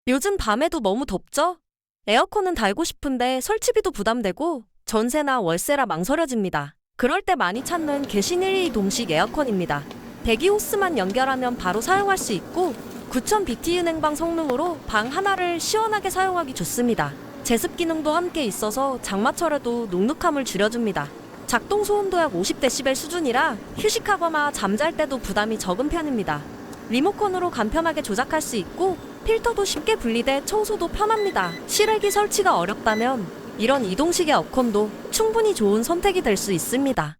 요즘 밤에도 너무 덥죠? 에어컨은 달고 싶은데 설치비도 부담되고 전세나 월세라 망설여집니다. 그럴 때 많이 찾는 개신 1위 동식 에어컨입니다. 배기 호스만 연결하면 바로 사용할 수 있고 9000 BTU 냉방 성능으로 방 하나를 시원하게 사용하기 좋습니다. 제습 기능도 함께 있어서 장마철에도 눅눅함을 줄여줍니다. 작동 소음도 약 50dB 수준이라 휴식하거나 잠잘 때도 부담이 적은 편입니다. 리모컨으로 간편하게 조작할 수 있고 필터도 쉽게 분리돼 청소도 편합니다. 실외기 설치가 어렵다면 이런 이동식 에어컨도 충분히 좋은 선택이 될 수 있습니다.